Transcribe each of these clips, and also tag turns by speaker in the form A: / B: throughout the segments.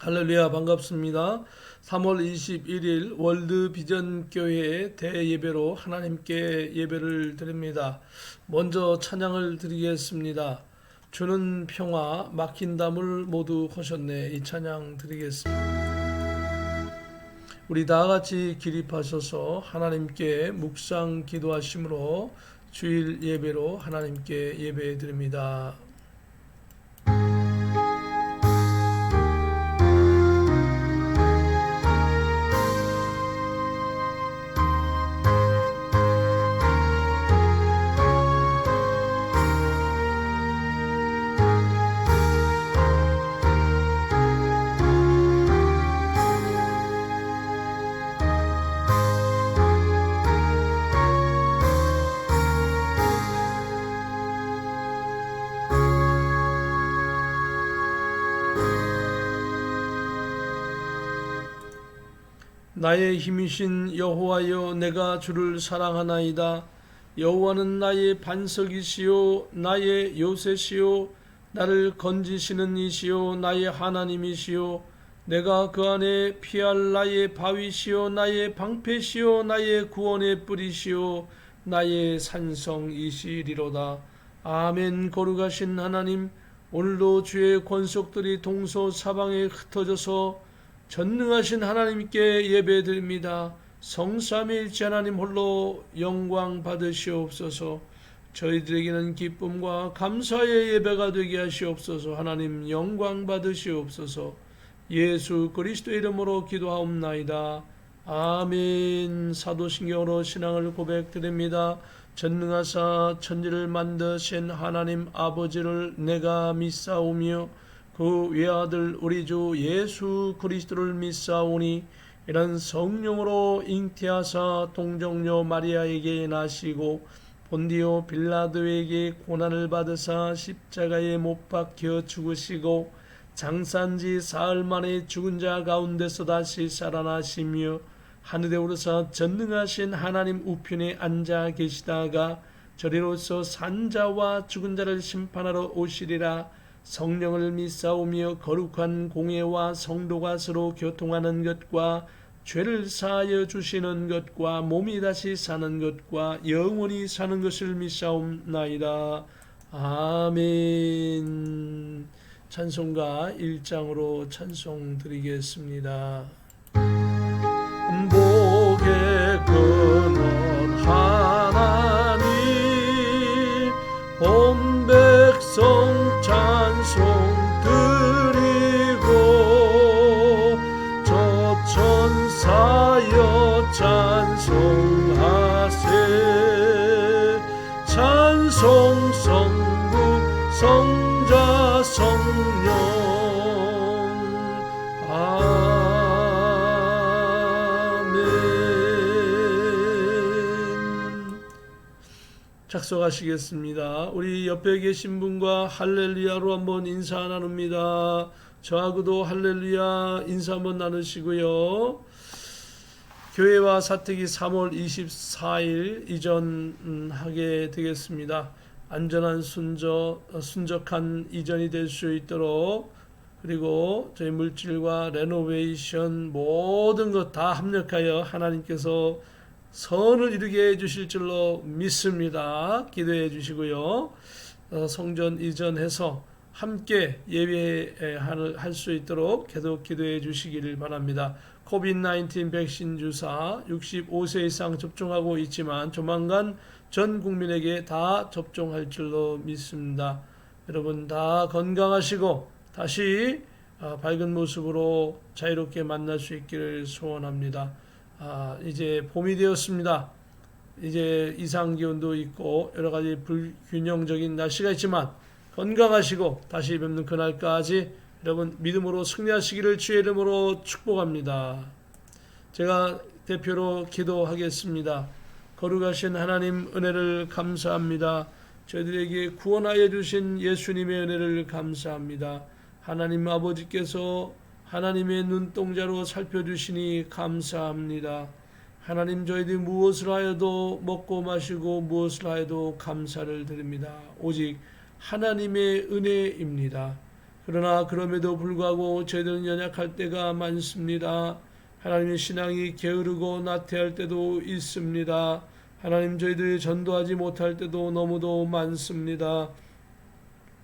A: 할렐루야, 반갑습니다. 3월 21일 월드 비전 교회 대예배로 하나님께 예배를 드립니다. 먼저 찬양을 드리겠습니다. 주는 평화 막힌 담을 모두 허셨네. 이 찬양 드리겠습니다. 우리 다 같이 기립하셔서 하나님께 묵상 기도하심으로 주일 예배로 하나님께 예배 드립니다. 나의 힘이신 여호와여, 내가 주를 사랑하나이다. 여호와는 나의 반석이시요 나의 요새시요 나를 건지시는 이시요 나의 하나님이시요 내가 그 안에 피할 나의 바위시요 나의 방패시요 나의 구원의 뿌리시요 나의 산성이시리로다. 아멘. 거룩하신 하나님, 오늘도 주의 권속들이 동서사방에 흩어져서 전능하신 하나님께 예배드립니다. 성삼위일체 하나님 홀로 영광 받으시옵소서. 저희들에게는 기쁨과 감사의 예배가 되게 하시옵소서. 하나님 영광 받으시옵소서. 예수 그리스도의 이름으로 기도하옵나이다. 아멘. 사도신경으로 신앙을 고백드립니다. 전능하사 천지를 만드신 하나님 아버지를 내가 믿사오며 그 외아들 우리 주 예수 그리스도를 믿사오니 이런 성령으로 잉태하사 동정녀 마리아에게 나시고 본디오 빌라도에게 고난을 받으사 십자가에 못 박혀 죽으시고 장사한지 사흘 만에 죽은 자 가운데서 다시 살아나시며 하늘에 오르사 전능하신 하나님 우편에 앉아 계시다가 저리로서 산자와 죽은 자를 심판하러 오시리라. 성령을 믿사오며 거룩한 공예와 성도가 서로 교통하는 것과 죄를 사하여 주시는 것과 몸이 다시 사는 것과 영원히 사는 것을 믿사옵나이다. 아멘. 찬송가 1장으로 찬송 드리겠습니다. 복의 근원 하나님 온 백성 찬송 드리고 저 천사여 찬송하세. 찬송 성부 성자 성령 아멘. 작성하시겠습니다. 우리 옆에 계신 분과 할렐루야로 한번 인사 나눕니다. 저하고도 할렐루야 인사 한번 나누시고요. 교회와 사택이 3월 24일 이전하게 되겠습니다. 안전한 순적한 이전이 될 수 있도록, 그리고 저희 물질과 레노베이션 모든 것 다 합력하여 하나님께서 선을 이루게 해주실 줄로 믿습니다. 기도해 주시고요. 성전 이전해서 함께 예배할 수 있도록 계속 기도해 주시기를 바랍니다. 코비드-19 백신 주사 65세 이상 접종하고 있지만 조만간 전 국민에게 다 접종할 줄로 믿습니다. 여러분 다 건강하시고 다시 밝은 모습으로 자유롭게 만날 수 있기를 소원합니다. 이제 봄이 되었습니다. 이제 이상기온도 있고 여러 가지 불균형적인 날씨가 있지만 건강하시고 다시 뵙는 그날까지 여러분 믿음으로 승리하시기를 주의 이름으로 축복합니다. 제가 대표로 기도하겠습니다. 거룩하신 하나님 은혜를 감사합니다. 저희들에게 구원하여 주신 예수님의 은혜를 감사합니다. 하나님 아버지께서 하나님의 눈동자로 살펴주시니 감사합니다. 하나님 저희들이 무엇을 하여도 먹고 마시고 무엇을 하여도 감사를 드립니다. 오직 하나님의 은혜입니다. 그러나 그럼에도 불구하고 저희들은 연약할 때가 많습니다. 하나님의 신앙이 게으르고 나태할 때도 있습니다. 하나님, 저희들이 전도하지 못할 때도 너무도 많습니다.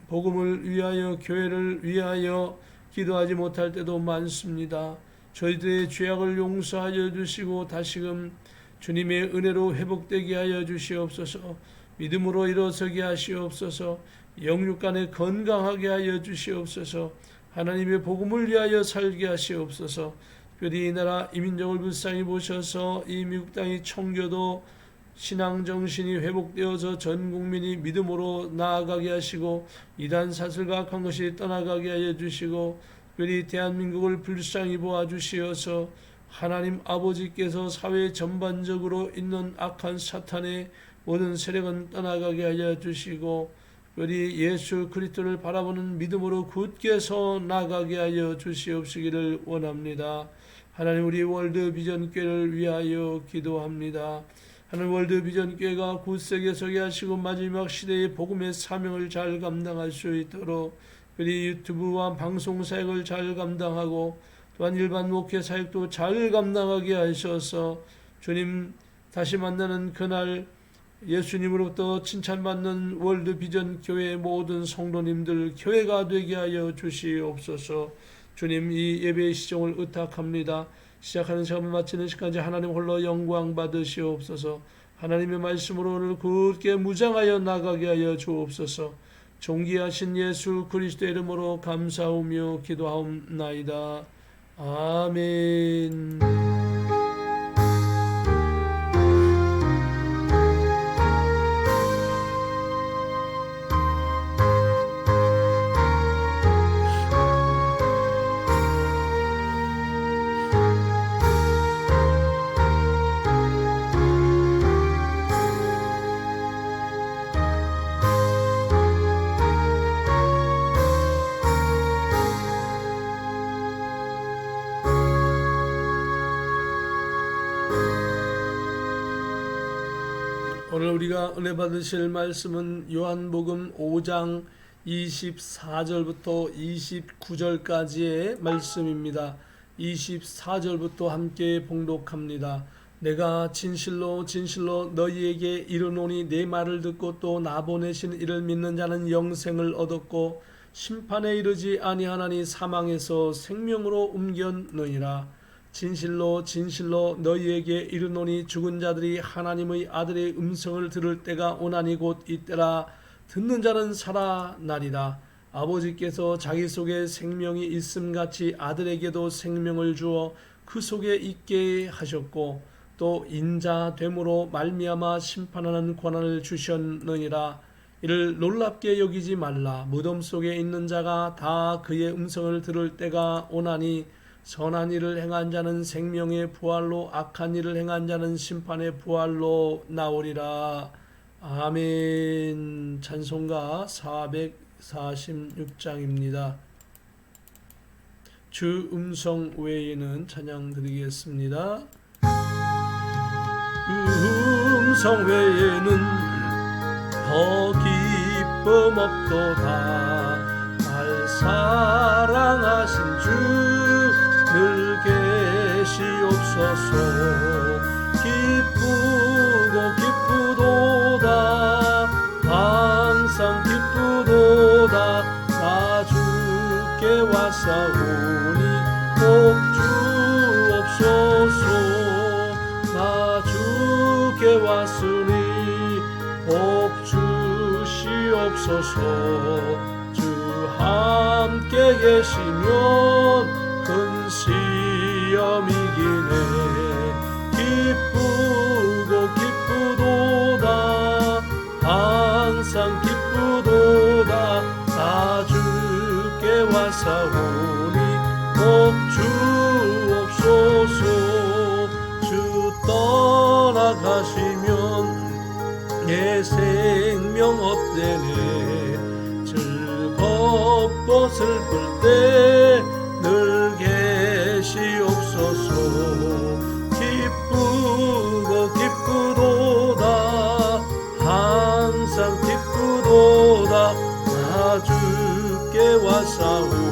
A: 복음을 위하여, 교회를 위하여 기도하지 못할 때도 많습니다. 저희들의 죄악을 용서하여 주시고 다시금 주님의 은혜로 회복되게 하여 주시옵소서. 믿음으로 일어서게 하시옵소서. 영육간에 건강하게 하여 주시옵소서. 하나님의 복음을 위하여 살게 하시옵소서. 특별히 이 나라 이민족을 불쌍히 보셔서 이 미국 땅이 청교도 신앙 정신이 회복되어서 전 국민이 믿음으로 나아가게 하시고 이단 사슬과 악한 것이 떠나가게 하여 주시고, 특별히 대한민국을 불쌍히 보아 주시어서 하나님 아버지께서 사회 전반적으로 있는 악한 사탄의 모든 세력은 떠나가게 하여 주시고, 특별히 예수 그리스도를 바라보는 믿음으로 굳게 서 나가게 하여 주시옵시기를 원합니다. 하나님, 우리 월드 비전 교회를 위하여 기도합니다. 하나님, 월드 비전 교회가 굳세게 서게 하시고 마지막 시대의 복음의 사명을 잘 감당할 수 있도록, 특별히 유튜브와 방송 사역을 잘 감당하고 또한 일반 목회 사역도 잘 감당하게 하셔서 주님 다시 만나는 그날 예수님으로부터 칭찬받는 월드 비전 교회의 모든 성도님들 교회가 되게 하여 주시옵소서. 주님, 이 예배의 시종을 의탁합니다. 시작하는 시간을 마치는 시간까지 하나님 홀로 영광 받으시옵소서. 하나님의 말씀으로 오늘 굳게 무장하여 나가게 하여 주옵소서. 존귀하신 예수 그리스도의 이름으로 감사하며 기도하옵나이다. 아멘. 오늘 우리가 은혜 받으실 말씀은 요한복음 5장 24절부터 29절까지의 말씀입니다. 24절부터 함께 봉독합니다. 내가 진실로 진실로 너희에게 이르노니 내 말을 듣고 또 나 보내신 이를 믿는 자는 영생을 얻었고 심판에 이르지 아니하나니 사망에서 생명으로 옮겼느니라. 진실로 진실로 너희에게 이르노니 죽은 자들이 하나님의 아들의 음성을 들을 때가 오나니 곧 이때라. 듣는 자는 살아나리라. 아버지께서 자기 속에 생명이 있음같이 아들에게도 생명을 주어 그 속에 있게 하셨고 또 인자됨으로 말미암아 심판하는 권한을 주셨느니라. 이를 놀랍게 여기지 말라. 무덤 속에 있는 자가 다 그의 음성을 들을 때가 오나니 선한 일을 행한 자는 생명의 부활로 악한 일을 행한 자는 심판의 부활로 나오리라. 아멘. 찬송가 446장입니다. 주 음성 외에는 찬양 드리겠습니다. 음성 외에는 더 기쁨 없도다. 날 사랑하신 주 늘 계시옵소서. 기쁘고 기쁘도다. 항상 기쁘도다. 나 주께 왔사오니 꼭 주옵소서. 나 주께 왔으니 꼭 주시옵소서. 주 함께 계시면 큰 시험이기네. 기쁘고 기쁘도다. 항상 기쁘도다. 나 주께 왔사오니 꼭 주옵소서. 주 떠나가시면 내 생명 없대네. 즐겁고 슬플 때 늘 계시옵소서. 기쁘고 기쁘도다. 항상 기쁘도다. 나 주께 왔사오니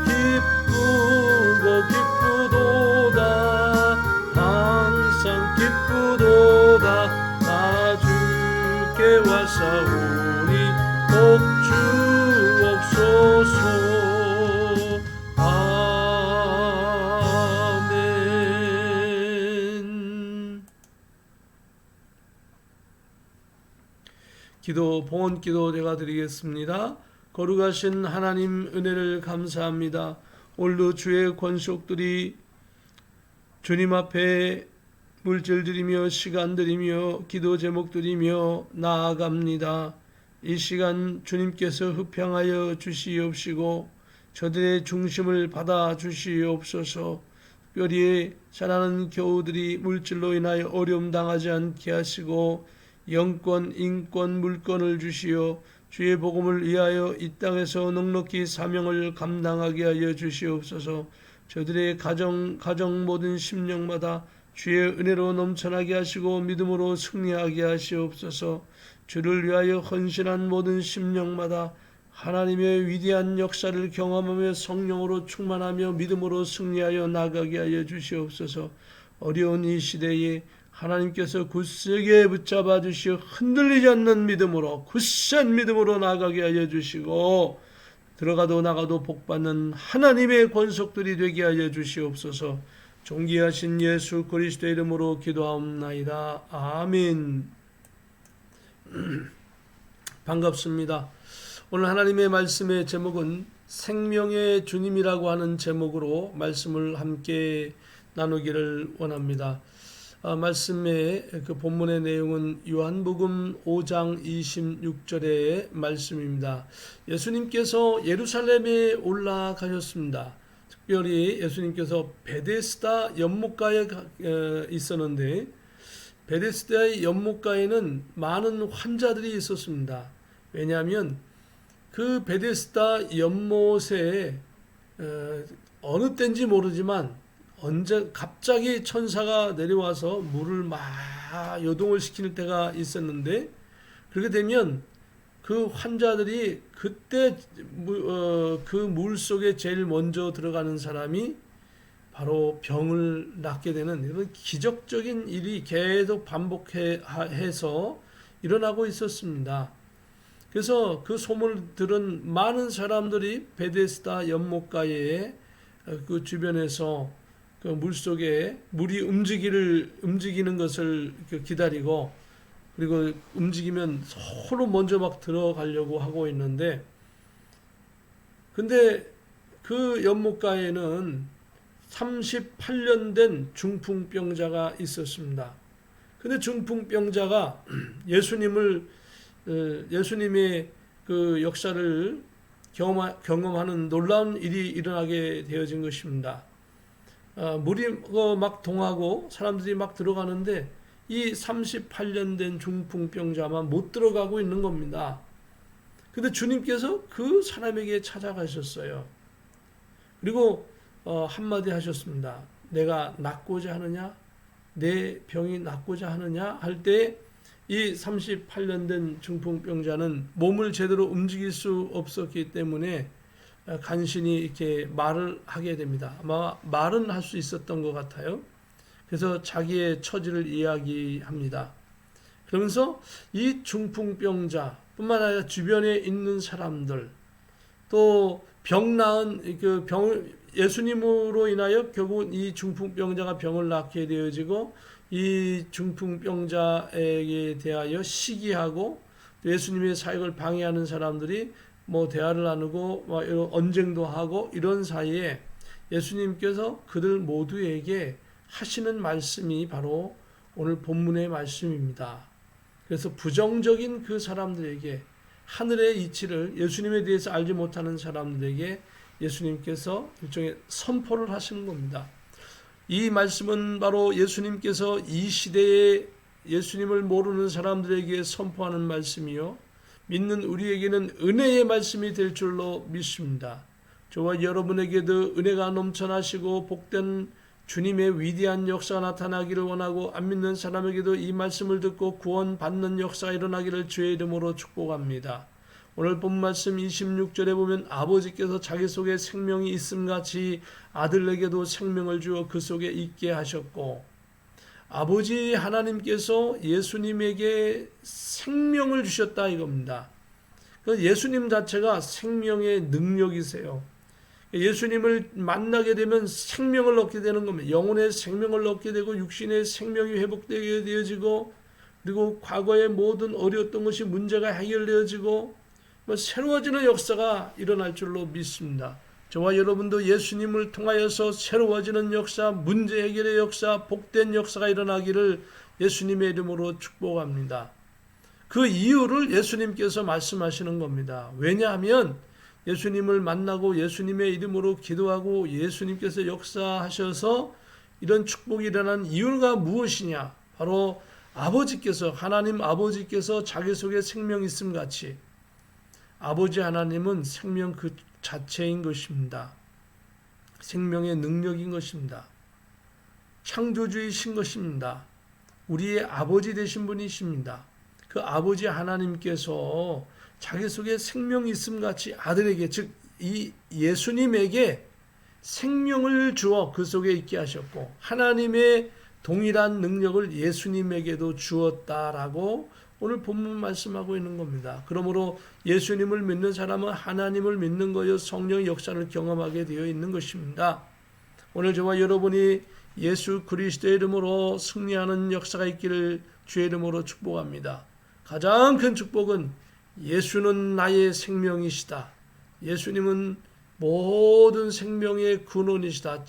A: 기쁘고 기쁘도다 항상 기쁘도다 나 주께 왔사오니 복 주옵소서. 아멘. 기도 봉헌 기도 제가 드리겠습니다. 거룩하신 하나님 은혜를 감사합니다. 오늘도 주의 권속들이 주님 앞에 물질 드리며 시간 드리며 기도 제목 드리며 나아갑니다. 이 시간 주님께서 흡향하여 주시옵시고 저들의 중심을 받아 주시옵소서. 특별히 자라는 교우들이 물질로 인하여 어려움 당하지 않게 하시고 영권, 인권, 물권을 주시어 주의 복음을 위하여 이 땅에서 넉넉히 사명을 감당하게 하여 주시옵소서. 저들의 가정 모든 심령마다 주의 은혜로 넘쳐나게 하시고 믿음으로 승리하게 하시옵소서. 주를 위하여 헌신한 모든 심령마다 하나님의 위대한 역사를 경험하며 성령으로 충만하며 믿음으로 승리하여 나가게 하여 주시옵소서. 어려운 이 시대에 하나님께서 굳세게 붙잡아 주시어 흔들리지 않는 믿음으로 굳센 믿음으로 나가게 하여 주시고 들어가도 나가도 복받는 하나님의 권속들이 되게 하여 주시옵소서. 존귀하신 예수 그리스도의 이름으로 기도하옵나이다. 아멘. 반갑습니다. 오늘 하나님의 말씀의 제목은 생명의 주님이라고 하는 제목으로 말씀을 함께 나누기를 원합니다. 말씀의 그 본문의 내용은 요한복음 5장 26절의 말씀입니다. 예수님께서 예루살렘에 올라가셨습니다. 특별히 예수님께서 베데스다 연못가에 있었는데 베데스다의 연못가에는 많은 환자들이 있었습니다. 왜냐하면 그 베데스다 연못에 어느 때인지 모르지만 언제 갑자기 천사가 내려와서 물을 막 요동을 시키는 때가 있었는데 그렇게 되면 그 환자들이 그때 그 물 속에 제일 먼저 들어가는 사람이 바로 병을 낫게 되는 이런 기적적인 일이 계속 반복해서 일어나고 있었습니다. 그래서 그 소문을 들은 많은 사람들이 베데스다 연못가에 그 주변에서 그 물속에 물이 움직이는 것을 기다리고 그리고 움직이면 서로 먼저 막 들어가려고 하고 있는데 근데 그 연못가에는 38년 된 중풍병자가 있었습니다. 근데 중풍병자가 예수님의 그 역사를 경험하는 놀라운 일이 일어나게 되어진 것입니다. 물이 막 동하고 사람들이 막 들어가는데 이 38년 된 중풍병자만 못 들어가고 있는 겁니다. 근데 주님께서 그 사람에게 찾아가셨어요. 그리고 한마디 하셨습니다. 내가 낫고자 하느냐? 내 병이 낫고자 하느냐? 할 때 이 38년 된 중풍병자는 몸을 제대로 움직일 수 없었기 때문에 간신히 이렇게 말을 하게 됩니다. 아마 말은 할 수 있었던 것 같아요. 그래서 자기의 처지를 이야기합니다. 그러면서 이 중풍병자뿐만 아니라 주변에 있는 사람들 또 병 나은 그 병을 예수님으로 인하여 결국 이 중풍병자가 병을 낫게 되어지고 이 중풍병자에게 대하여 시기하고 예수님의 사역을 방해하는 사람들이 뭐 대화를 나누고 뭐 이런 언쟁도 하고 이런 사이에 예수님께서 그들 모두에게 하시는 말씀이 바로 오늘 본문의 말씀입니다. 그래서 부정적인 그 사람들에게 하늘의 이치를 예수님에 대해서 알지 못하는 사람들에게 예수님께서 일종의 선포를 하시는 겁니다. 이 말씀은 바로 예수님께서 이 시대에 예수님을 모르는 사람들에게 선포하는 말씀이요 믿는 우리에게는 은혜의 말씀이 될 줄로 믿습니다. 저와 여러분에게도 은혜가 넘쳐나시고 복된 주님의 위대한 역사가 나타나기를 원하고 안 믿는 사람에게도 이 말씀을 듣고 구원받는 역사가 일어나기를 주의 이름으로 축복합니다. 오늘 본 말씀 26절에 보면 아버지께서 자기 속에 생명이 있음같이 아들에게도 생명을 주어 그 속에 있게 하셨고, 아버지 하나님께서 예수님에게 생명을 주셨다 이겁니다. 예수님 자체가 생명의 능력이세요. 예수님을 만나게 되면 생명을 얻게 되는 겁니다. 영혼의 생명을 얻게 되고 육신의 생명이 회복되게 되어지고, 그리고 과거의 모든 어려웠던 것이 문제가 해결되어지고 새로워지는 역사가 일어날 줄로 믿습니다. 저와 여러분도 예수님을 통하여서 새로워지는 역사, 문제 해결의 역사, 복된 역사가 일어나기를 예수님의 이름으로 축복합니다. 그 이유를 예수님께서 말씀하시는 겁니다. 왜냐하면 예수님을 만나고 예수님의 이름으로 기도하고 예수님께서 역사하셔서 이런 축복이 일어난 이유가 무엇이냐? 바로 아버지께서, 하나님 아버지께서 자기 속에 생명이 있음 같이 아버지 하나님은 생명 그 자체인 것입니다. 생명의 능력인 것입니다. 창조주이신 것입니다. 우리의 아버지 되신 분이십니다. 그 아버지 하나님께서 자기 속에 생명이 있음 같이 아들에게, 즉 이 예수님에게 생명을 주어 그 속에 있게 하셨고, 하나님의 동일한 능력을 예수님에게도 주었다라고 오늘 본문 말씀하고 있는 겁니다. 그러므로 예수님을 믿는 사람은 하나님을 믿는 거요, 성령의 역사를 경험하게 되어 있는 것입니다. 오늘 저와 여러분이 예수 그리스도의 이름으로 승리하는 역사가 있기를 주의 이름으로 축복합니다. 가장 큰 축복은 예수는 나의 생명이시다. 예수님은 모든 생명의 근원이시다.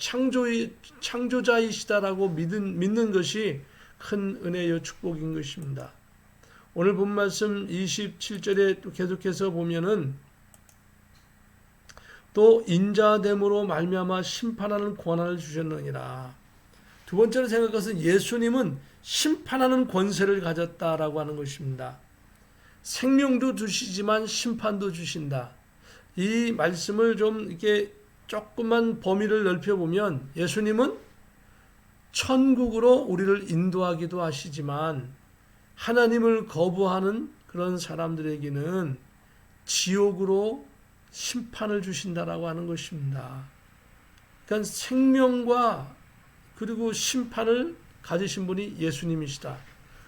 A: 창조자이시다라고 믿는 것이 큰 은혜요 축복인 것입니다. 오늘 본 말씀 27절에 또 계속해서 보면은 또 인자됨으로 말미암아 심판하는 권한을 주셨느니라. 두 번째로 생각한 것은 예수님은 심판하는 권세를 가졌다라고 하는 것입니다. 생명도 주시지만 심판도 주신다. 이 말씀을 좀 이렇게 조금만 범위를 넓혀보면 예수님은 천국으로 우리를 인도하기도 하시지만 하나님을 거부하는 그런 사람들에게는 지옥으로 심판을 주신다라고 하는 것입니다. 그러니까 생명과 그리고 심판을 가지신 분이 예수님이시다.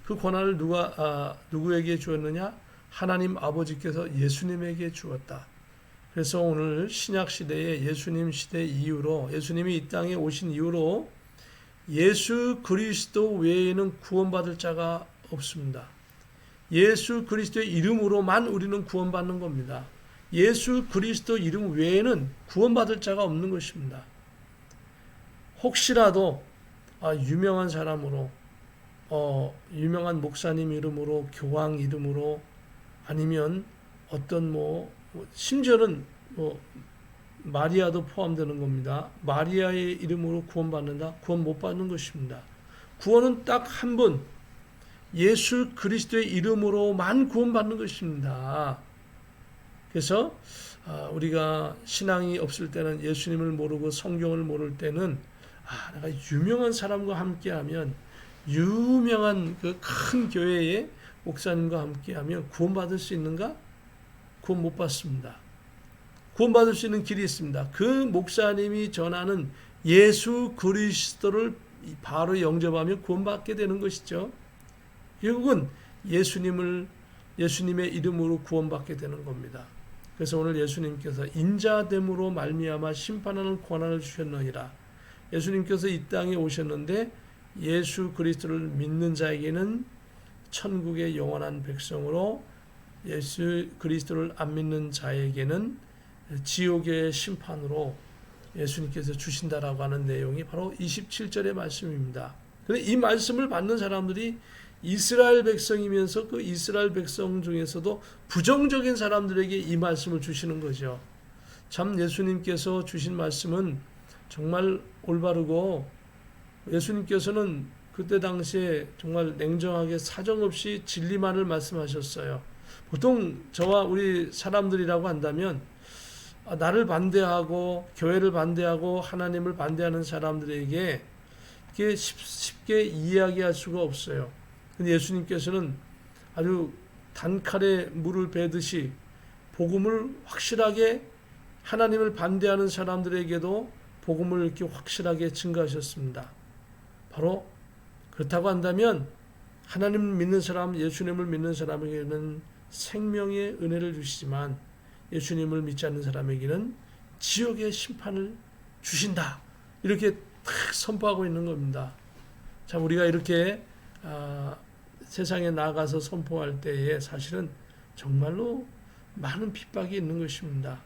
A: 그 권한을 누구에게 주었느냐? 하나님 아버지께서 예수님에게 주었다. 그래서 오늘 신약 시대에 예수님 시대 이후로, 예수님이 이 땅에 오신 이후로 예수 그리스도 외에는 구원받을 자가 없습니다. 예수 그리스도의 이름으로만 우리는 구원받는 겁니다. 예수 그리스도 이름 외에는 구원받을 자가 없는 것입니다. 혹시라도 유명한 사람으로, 유명한 목사님 이름으로, 교황 이름으로, 아니면 어떤 심지어는 마리아도 포함되는 겁니다. 마리아의 이름으로 구원받는다? 구원 못 받는 것입니다. 구원은 딱 한 분, 예수 그리스도의 이름으로만 구원받는 것입니다. 그래서 우리가 신앙이 없을 때는, 예수님을 모르고 성경을 모를 때는 내가 유명한 사람과 함께하면, 유명한 그 큰 교회의 목사님과 함께하면 구원받을 수 있는가? 구원 못 받습니다. 구원받을 수 있는 길이 있습니다. 그 목사님이 전하는 예수 그리스도를 바로 영접하면 구원받게 되는 것이죠. 결국은 예수님의 이름으로 구원받게 되는 겁니다. 그래서 오늘 예수님께서 인자됨으로 말미암아 심판하는 권한을 주셨느니라. 예수님께서 이 땅에 오셨는데 예수 그리스도를 믿는 자에게는 천국의 영원한 백성으로, 예수 그리스도를 안 믿는 자에게는 지옥의 심판으로 예수님께서 주신다라고 하는 내용이 바로 27절의 말씀입니다. 그런데 이 말씀을 받는 사람들이 이스라엘 백성이면서 그 이스라엘 백성 중에서도 부정적인 사람들에게 이 말씀을 주시는 거죠. 참 예수님께서 주신 말씀은 정말 올바르고, 예수님께서는 그때 당시에 정말 냉정하게 사정없이 진리만을 말씀하셨어요. 보통 저와 우리 사람들이라고 한다면 나를 반대하고 교회를 반대하고 하나님을 반대하는 사람들에게 이렇게 쉽게 이야기할 수가 없어요. 근데 예수님께서는 아주 단칼에 물을 베듯이 복음을 확실하게 하나님을 반대하는 사람들에게도 복음을 이렇게 확실하게 증거하셨습니다. 바로 그렇다고 한다면 하나님을 믿는 사람, 예수님을 믿는 사람에게는 생명의 은혜를 주시지만 예수님을 믿지 않는 사람에게는 지옥의 심판을 주신다. 이렇게 딱 선포하고 있는 겁니다. 자, 우리가 이렇게 세상에 나가서 선포할 때에 사실은 정말로 많은 핍박이 있는 것입니다.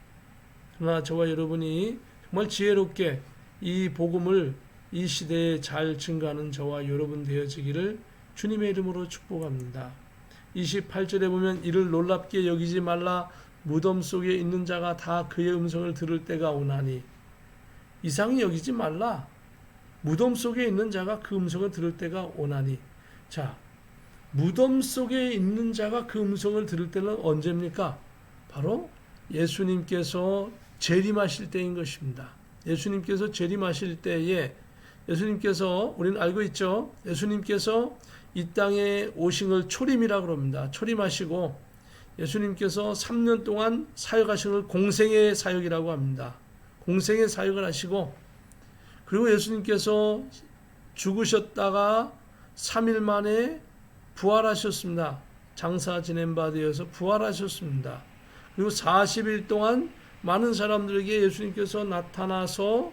A: 그러나 저와 여러분이 정말 지혜롭게 이 복음을 이 시대에 잘 증거하는 저와 여러분 되어지기를 주님의 이름으로 축복합니다. 28절에 보면 이를 놀랍게 여기지 말라. 무덤 속에 있는 자가 다 그의 음성을 들을 때가 오나니. 이상히 여기지 말라. 무덤 속에 있는 자가 그 음성을 들을 때가 오나니. 자, 무덤 속에 있는 자가 그 음성을 들을 때는 언제입니까? 바로 예수님께서 재림하실 때인 것입니다. 예수님께서 재림하실 때에 예수님께서 우리는 알고 있죠. 예수님께서 이 땅에 오신 걸 초림이라고 합니다. 초림하시고 예수님께서 3년 동안 사역하신 걸 공생의 사역이라고 합니다. 공생의 사역을 하시고 그리고 예수님께서 죽으셨다가 3일 만에 부활하셨습니다. 장사 지낸 바 되어서 부활하셨습니다. 그리고 40일 동안 많은 사람들에게 예수님께서 나타나서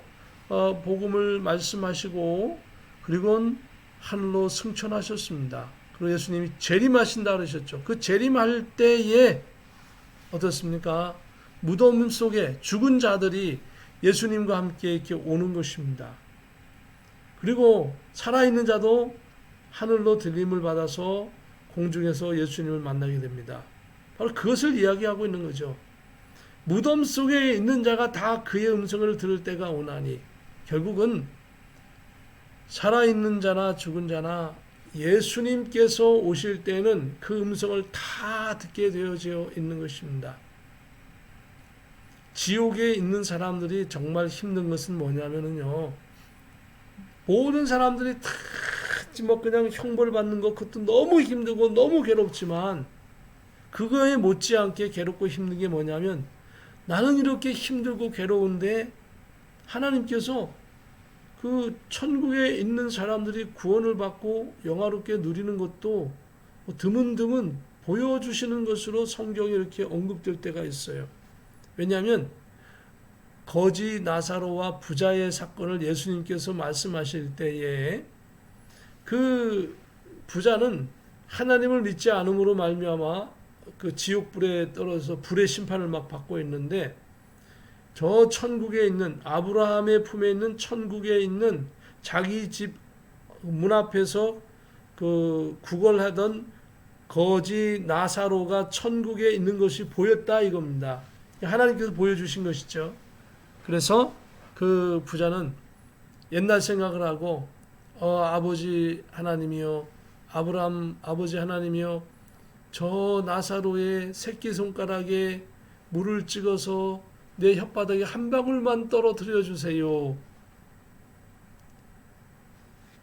A: 복음을 말씀하시고 그리고 하늘로 승천하셨습니다. 그리고 예수님이 재림하신다 그러셨죠. 그 재림할 때에 어떻습니까? 무덤 속에 죽은 자들이 예수님과 함께 이렇게 오는 것입니다. 그리고 살아있는 자도 하늘로 들림을 받아서 공중에서 예수님을 만나게 됩니다. 바로 그것을 이야기하고 있는 거죠. 무덤 속에 있는 자가 다 그의 음성을 들을 때가 오나니 결국은 살아있는 자나 죽은 자나 예수님께서 오실 때는 그 음성을 다 듣게 되어져 있는 것입니다. 지옥에 있는 사람들이 정말 힘든 것은 뭐냐면요. 모든 사람들이 다 뭐 그냥 형벌 받는 것 그것도 너무 힘들고 너무 괴롭지만 그거에 못지않게 괴롭고 힘든 게 뭐냐면 나는 이렇게 힘들고 괴로운데 하나님께서 그 천국에 있는 사람들이 구원을 받고 영화롭게 누리는 것도 드문드문 보여주시는 것으로 성경에 이렇게 언급될 때가 있어요. 왜냐하면 거지 나사로와 부자의 사건을 예수님께서 말씀하실 때에 그 부자는 하나님을 믿지 않음으로 말미암아 그 지옥불에 떨어져서 불의 심판을 막 받고 있는데 저 천국에 있는 아브라함의 품에 있는 천국에 있는 자기 집 문 앞에서 그 구걸하던 거지 나사로가 천국에 있는 것이 보였다 이겁니다. 하나님께서 보여주신 것이죠. 그래서 그 부자는 옛날 생각을 하고 아버지 하나님이요 아브라함 아버지 하나님이요 저 나사로의 새끼손가락에 물을 찍어서 내 혓바닥에 한 방울만 떨어뜨려 주세요.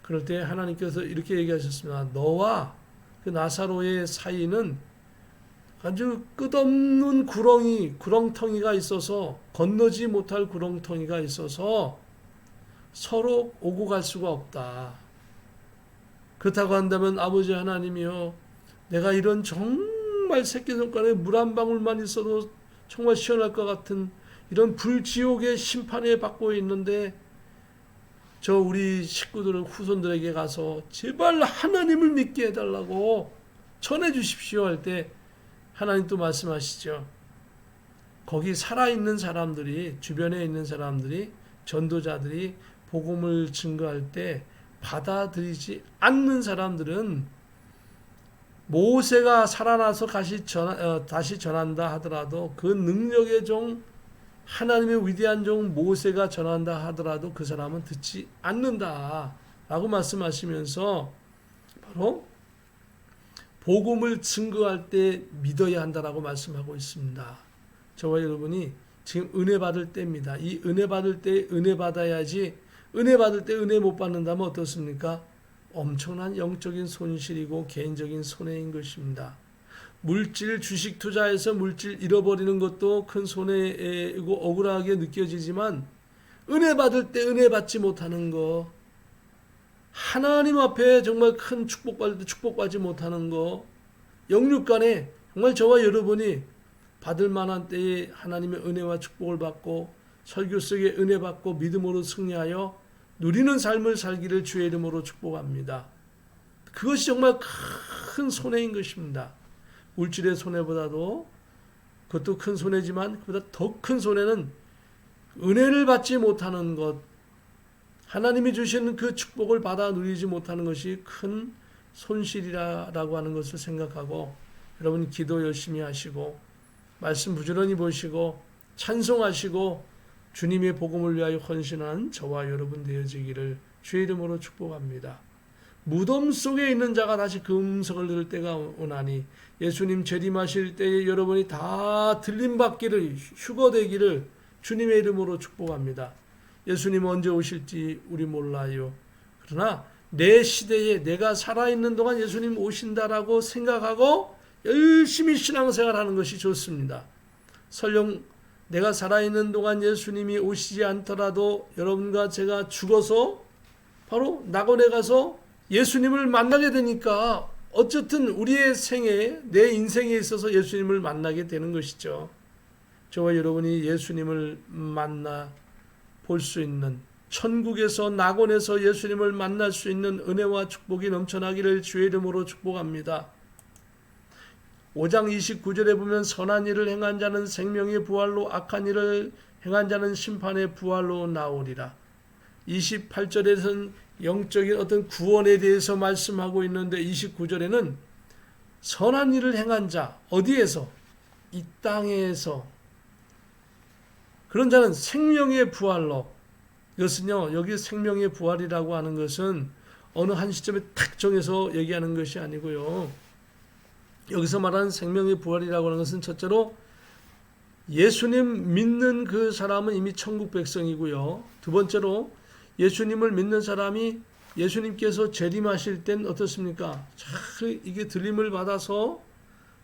A: 그럴 때 하나님께서 이렇게 얘기하셨습니다. 너와 그 나사로의 사이는 아주 끝없는 구렁텅이가 있어서 건너지 못할 구렁텅이가 있어서 서로 오고 갈 수가 없다. 그렇다고 한다면 아버지 하나님이요 내가 이런 정말 새끼손가락에 물 한 방울만 있어도 정말 시원할 것 같은 이런 불지옥의 심판에 받고 있는데 저 우리 식구들 후손들에게 가서 제발 하나님을 믿게 해달라고 전해 주십시오 할 때 하나님 또 말씀하시죠. 거기 살아있는 사람들이 주변에 있는 사람들이 전도자들이 복음을 증거할 때 받아들이지 않는 사람들은 모세가 살아나서 다시 전한다 하더라도 그 능력의 종 하나님의 위대한 종 모세가 전한다 하더라도 그 사람은 듣지 않는다 라고 말씀하시면서 바로 복음을 증거할 때 믿어야 한다라고 말씀하고 있습니다. 저와 여러분이 지금 은혜 받을 때입니다. 이 은혜 받을 때 은혜 받아야지 은혜 받을 때 은혜 못 받는다면 어떻습니까? 엄청난 영적인 손실이고 개인적인 손해인 것입니다. 물질 주식 투자해서 물질 잃어버리는 것도 큰 손해이고 억울하게 느껴지지만 은혜 받을 때 은혜 받지 못하는 거, 하나님 앞에 정말 큰 축복받을 때 축복받지 못하는 거, 영육간에 정말 저와 여러분이 받을 만한 때에 하나님의 은혜와 축복을 받고 설교 속에 은혜 받고 믿음으로 승리하여 누리는 삶을 살기를 주의 이름으로 축복합니다. 그것이 정말 큰 손해인 것입니다. 물질의 손해보다도, 그것도 큰 손해지만 그보다 더 큰 손해는 은혜를 받지 못하는 것, 하나님이 주시는 그 축복을 받아 누리지 못하는 것이 큰 손실이라고 하는 것을 생각하고, 여러분 기도 열심히 하시고 말씀 부지런히 보시고 찬송하시고 주님의 복음을 위하여 헌신한 저와 여러분 되어지기를 주의 이름으로 축복합니다. 무덤 속에 있는 자가 다시 그 음성을 들을 때가 오나니, 예수님 재림하실 때에 여러분이 다 들림받기를, 휴거되기를 주님의 이름으로 축복합니다. 예수님 언제 오실지 우리 몰라요. 그러나 내 시대에 내가 살아있는 동안 예수님 오신다라고 생각하고 열심히 신앙생활하는 것이 좋습니다. 설령 내가 살아있는 동안 예수님이 오시지 않더라도 여러분과 제가 죽어서 바로 낙원에 가서 예수님을 만나게 되니까 어쨌든 우리의 생애, 내 인생에 있어서 예수님을 만나게 되는 것이죠. 저와 여러분이 예수님을 만나 볼 수 있는, 천국에서 낙원에서 예수님을 만날 수 있는 은혜와 축복이 넘쳐나기를 주의 이름으로 축복합니다. 5장 29절에 보면 선한 일을 행한 자는 생명의 부활로, 악한 일을 행한 자는 심판의 부활로 나오리라. 28절에서는 영적인 어떤 구원에 대해서 말씀하고 있는데 29절에는 선한 일을 행한 자, 어디에서? 이 땅에서. 그런 자는 생명의 부활로. 이것은요, 여기 생명의 부활이라고 하는 것은 어느 한 시점에 탁 정해서 얘기하는 것이 아니고요. 여기서 말하는 생명의 부활이라고 하는 것은 첫째로 예수님 믿는 그 사람은 이미 천국 백성이고요. 두 번째로 예수님을 믿는 사람이 예수님께서 재림하실 땐 어떻습니까? 잘 이게 들림을 받아서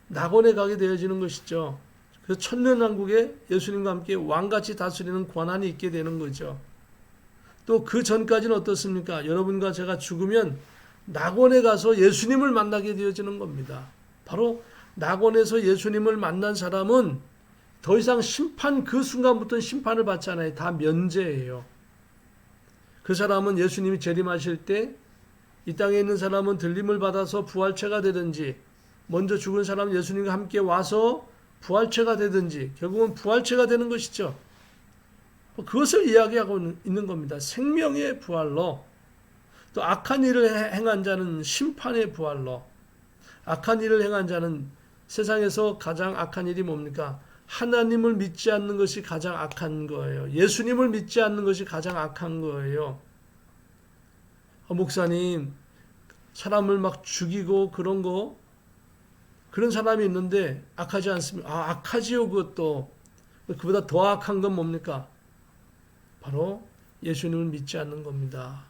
A: 낙원에 가게 되어지는 것이죠. 그래서 천년왕국에 예수님과 함께 왕같이 다스리는 권한이 있게 되는 거죠. 또 그 전까지는 어떻습니까? 여러분과 제가 죽으면 낙원에 가서 예수님을 만나게 되어지는 겁니다. 바로 낙원에서 예수님을 만난 사람은 더 이상 심판, 그 순간부터는 심판을 받지 않아요. 다 면제예요. 그 사람은 예수님이 재림하실 때 이 땅에 있는 사람은 들림을 받아서 부활체가 되든지, 먼저 죽은 사람은 예수님과 함께 와서 부활체가 되든지, 결국은 부활체가 되는 것이죠. 그것을 이야기하고 있는 겁니다. 생명의 부활로. 또 악한 일을 행한 자는 심판의 부활로. 악한 일을 행한 자는, 세상에서 가장 악한 일이 뭡니까? 하나님을 믿지 않는 것이 가장 악한 거예요. 예수님을 믿지 않는 것이 가장 악한 거예요. 목사님, 사람을 막 죽이고 그런 거, 그런 사람이 있는데 악하지 않습니까? 악하지요. 그것도. 그보다 더 악한 건 뭡니까? 바로 예수님을 믿지 않는 겁니다.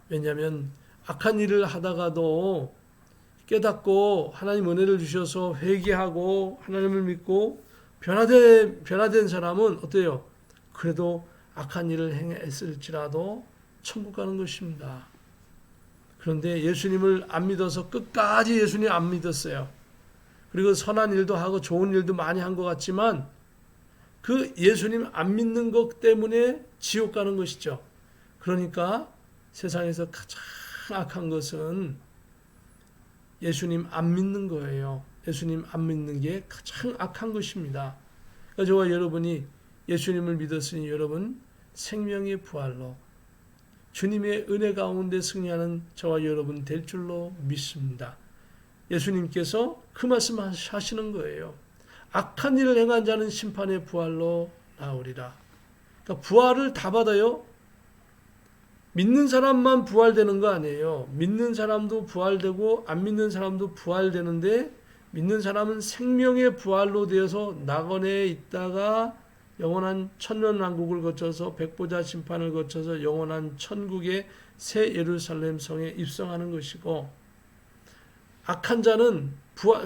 A: 왜냐하면 악한 일을 하다가도 깨닫고 하나님 은혜를 주셔서 회개하고 하나님을 믿고 변화된 사람은 어때요? 그래도 악한 일을 행했을지라도 천국 가는 것입니다. 그런데 예수님을 안 믿어서 끝까지 예수님 안 믿었어요. 그리고 선한 일도 하고 좋은 일도 많이 한 것 같지만 그 예수님 안 믿는 것 때문에 지옥 가는 것이죠. 그러니까 세상에서 가장 악한 것은 예수님 안 믿는 거예요. 예수님 안 믿는 게 가장 악한 것입니다. 그러니까 저와 여러분이 예수님을 믿었으니 여러분 생명의 부활로 주님의 은혜 가운데 승리하는 저와 여러분 될 줄로 믿습니다. 예수님께서 그 말씀 하시는 거예요. 악한 일을 행한 자는 심판의 부활로 나오리라. 그러니까 부활을 다 받아요. 믿는 사람만 부활되는 거 아니에요. 믿는 사람도 부활되고 안 믿는 사람도 부활되는데, 믿는 사람은 생명의 부활로 되어서 낙원에 있다가 영원한 천년왕국을 거쳐서 백보자 심판을 거쳐서 영원한 천국의 새 예루살렘 성에 입성하는 것이고, 악한 자는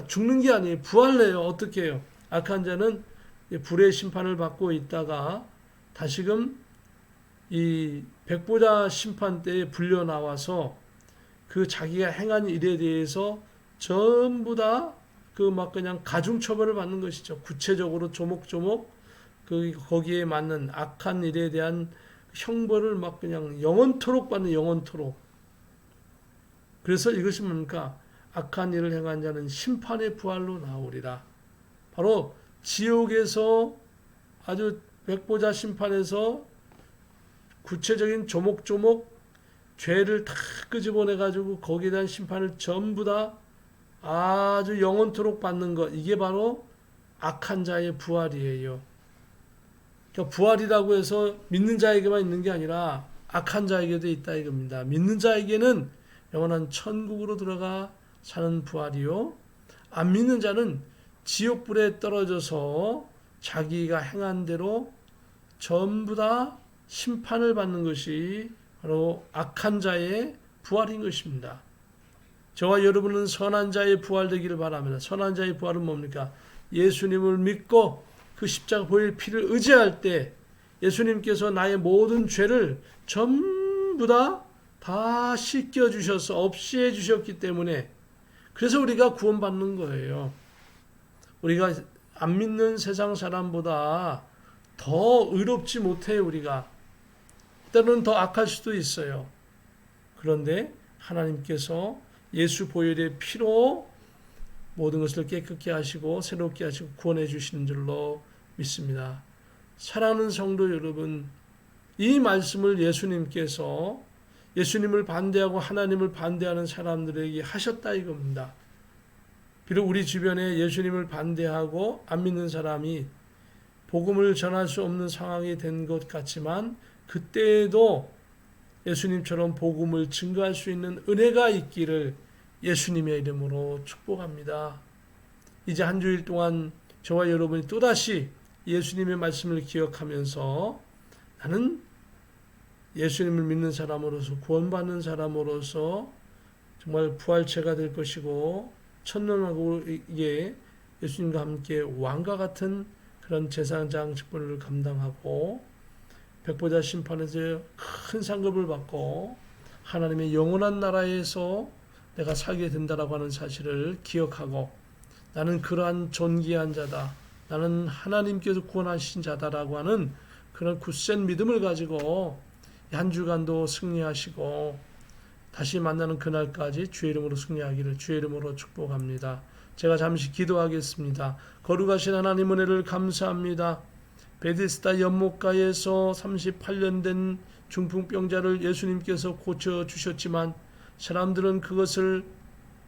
A: 죽는 게 아니에요. 부활해요. 어떻게 해요? 악한 자는 불의 심판을 받고 있다가 다시금 이 백보자 심판 때에 불려 나와서 그 자기가 행한 일에 대해서 전부 다 그 막 그냥 가중 처벌을 받는 것이죠. 구체적으로 조목조목 거기에 맞는 악한 일에 대한 형벌을 막 그냥 영원토록 받는, 영원토록. 그래서 이것이 뭡니까? 악한 일을 행한 자는 심판의 부활로 나오리라. 바로 지옥에서 아주 백보자 심판에서 구체적인 조목조목 죄를 다 끄집어내 가지고 거기에 대한 심판을 전부 다 아주 영원토록 받는 것, 이게 바로 악한 자의 부활이에요. 그러니까 부활이라고 해서 믿는 자에게만 있는 게 아니라 악한 자에게도 있다 이겁니다. 믿는 자에게는 영원한 천국으로 들어가 사는 부활이요, 안 믿는 자는 지옥불에 떨어져서 자기가 행한 대로 전부 다 심판을 받는 것이 바로 악한 자의 부활인 것입니다. 저와 여러분은 선한 자의 부활 되기를 바랍니다. 선한 자의 부활은 뭡니까? 예수님을 믿고 그 십자가 보혈 피를 의지할 때 예수님께서 나의 모든 죄를 전부 다 씻겨주셔서 없이 해주셨기 때문에, 그래서 우리가 구원받는 거예요. 우리가 안 믿는 세상 사람보다 더 의롭지 못해요. 우리가 때로는 더 악할 수도 있어요. 그런데 하나님께서 예수 보혈의 피로 모든 것을 깨끗게 하시고 새롭게 하시고 구원해 주시는 줄로 믿습니다. 사랑하는 성도 여러분, 이 말씀을 예수님께서 예수님을 반대하고 하나님을 반대하는 사람들에게 하셨다 이겁니다. 비록 우리 주변에 예수님을 반대하고 안 믿는 사람이 복음을 전할 수 없는 상황이 된 것 같지만, 그때에도 예수님처럼 복음을 증거할 수 있는 은혜가 있기를 예수님의 이름으로 축복합니다. 이제 한 주일 동안 저와 여러분이 또다시 예수님의 말씀을 기억하면서 나는 예수님을 믿는 사람으로서, 구원받는 사람으로서 정말 부활체가 될 것이고 천년왕국에 예수님과 함께 왕과 같은 그런 제사장 직분을 감당하고 백보자 심판에서 큰 상급을 받고 하나님의 영원한 나라에서 내가 살게 된다라고 하는 사실을 기억하고, 나는 그러한 존귀한 자다, 나는 하나님께서 구원하신 자다라고 하는 그런 굳센 믿음을 가지고 한 주간도 승리하시고 다시 만나는 그날까지 주의 이름으로 승리하기를 주의 이름으로 축복합니다. 제가 잠시 기도하겠습니다. 거룩하신 하나님 은혜를 감사합니다. 베데스다 연못가에서 38년 된 중풍병자를 예수님께서 고쳐주셨지만 사람들은 그것을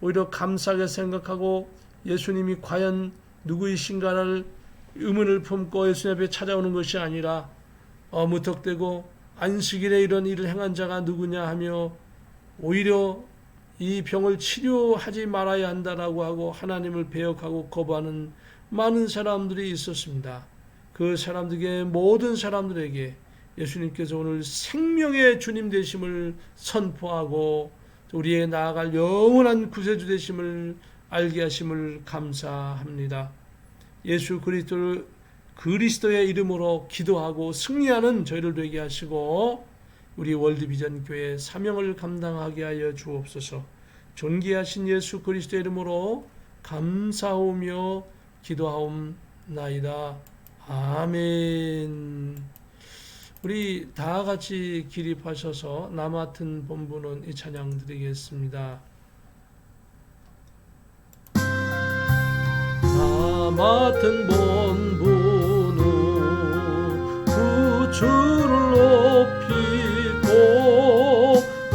A: 오히려 감사하게 생각하고 예수님이 과연 누구이신가를 의문을 품고 예수님 앞에 찾아오는 것이 아니라 무턱대고 안식일에 이런 일을 행한 자가 누구냐 하며 오히려 이 병을 치료하지 말아야 한다라고 하고 하나님을 배역하고 거부하는 많은 사람들이 있었습니다. 그 사람들에게, 모든 사람들에게 예수님께서 오늘 생명의 주님 되심을 선포하고 우리에게 나아갈 영원한 구세주 되심을 알게 하심을 감사합니다. 예수 그리스도의 이름으로 기도하고 승리하는 저희를 되게 하시고 우리 월드비전 교회 사명을 감당하게 하여 주옵소서. 존귀하신 예수 그리스도의 이름으로 감사하며 기도하옵나이다. 아멘. 우리 다 같이 기립하셔서 나 맡은 본부는 이 찬양 드리겠습니다. 나 맡은 본부는 구주를 높이고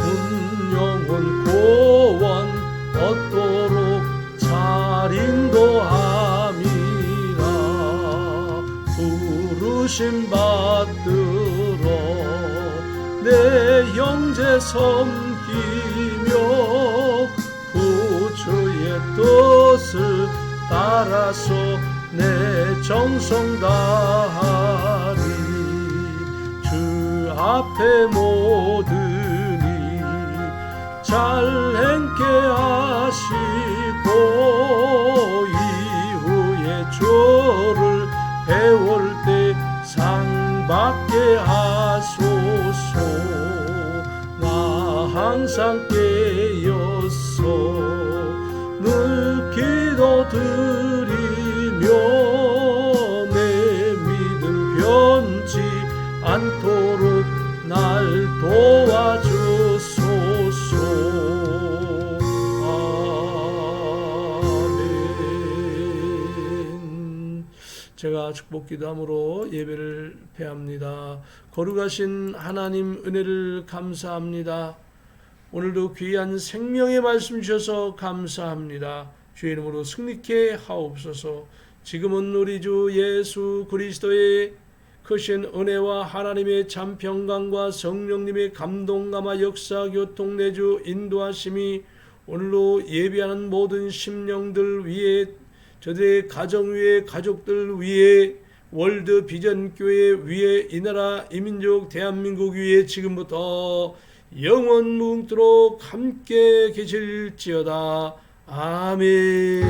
A: 운영을 고원 얻도록 잘 인도함이라. 부르심 받들어 내 형제 섬기며 구주의 뜻을 따라서 내 정성 다하리. 주 앞에 모든 일 잘 행케 하시고 주를 배울 때 상 받게 하소서. 나 항상 깨어서 늘 기도 드리며 내 믿음 변치 않도록 날 도와주소서. 아멘. 제가 축복 기도함으로 예배를 폐합니다. 거룩하신 하나님 은혜를 감사합니다. 오늘도 귀한 생명의 말씀 주셔서 감사합니다. 주의 이름으로 승리케 하옵소서. 지금은 우리 주 예수 그리스도의 크신 은혜와 하나님의 참 평강과 성령님의 감동감화 역사 교통 내주 인도하심이 오늘로 예배하는 모든 심령들 위에, 저들의 가정 위에, 가족들 위에, 월드 비전 교회 위에, 이 나라 이민족 대한민국 위에 지금부터 영원 무궁토록 함께 계실지어다. 아멘.